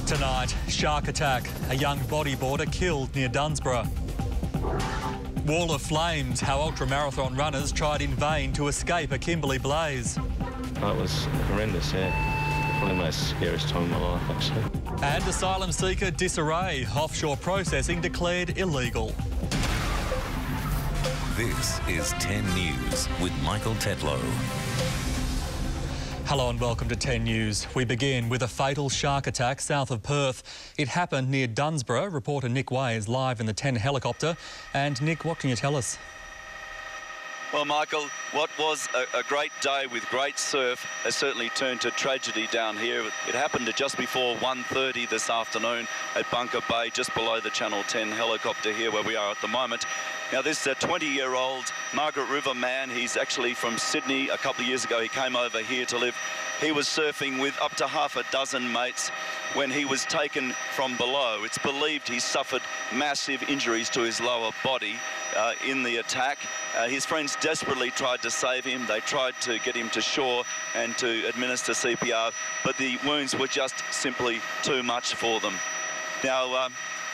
Tonight, shark attack. A young bodyboarder killed near Dunsborough. Wall of flames. How ultramarathon runners tried in vain to escape a Kimberley blaze. That was horrendous, yeah. Probably the most scariest time of my life, actually. And asylum seeker disarray. Offshore processing declared illegal. This is 10 News with Michael Tetlow. Hello and welcome to 10 News. We begin with a fatal shark attack south of Perth. It happened near Dunsborough. Reporter Nick Way is live in the 10 helicopter. And Nick, what can you tell us? Well, Michael, what was a great day with great surf has certainly turned to tragedy down here. It happened at just before 1:30 this afternoon at Bunker Bay, just below the Channel 10 helicopter here where we are at the moment. Now, this 20-year-old Margaret River man, he's actually from Sydney. A couple of years ago, he came over here to live. He was surfing with up to half a dozen mates when he was taken from below. It's believed he suffered massive injuries to his lower body in the attack. His friends desperately tried to save him. They tried to get him to shore and to administer CPR, but the wounds were just simply too much for them. Now,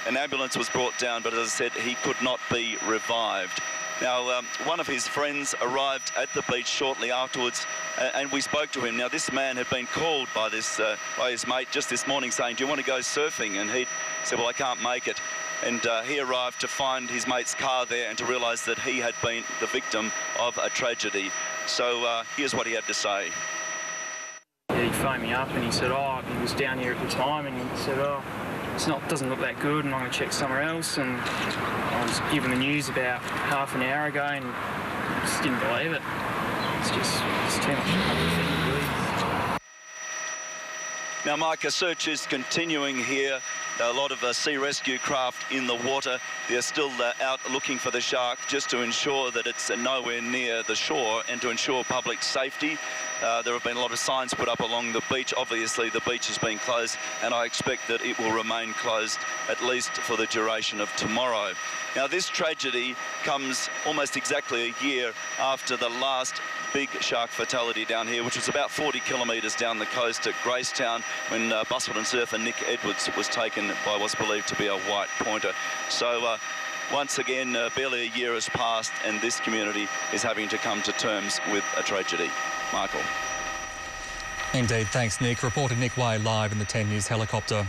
an ambulance was brought down, but as I said, he could not be revived. Now, one of his friends arrived at the beach shortly afterwards, and we spoke to him. Now, this man had been called by his mate just this morning saying, "Do you want to go surfing?" And he said, "Well, I can't make it." And he arrived to find his mate's car there and to realise that he had been the victim of a tragedy. So here's what he had to say. Yeah, he phoned me up and he said, he was down here at the time, and he said, doesn't look that good, and I'm going to check somewhere else. And I was given the news about half an hour ago and just didn't believe it. It's too much. Now, Mike, a search is continuing here. A lot of sea rescue craft in the water. They're still out looking for the shark just to ensure that it's nowhere near the shore and to ensure public safety. There have been a lot of signs put up along the beach. Obviously, the beach has been closed, and I expect that it will remain closed at least for the duration of tomorrow. Now, this tragedy comes almost exactly a year after the last big shark fatality down here, which was about 40 kilometres down the coast at Gracetown, when busward surfer Nick Edwards was taken by what's believed to be a white pointer. So once again, barely a year has passed, and this community is having to come to terms with a tragedy. Michael. Indeed, thanks Nick. Reporter Nick Way live in the 10 News helicopter.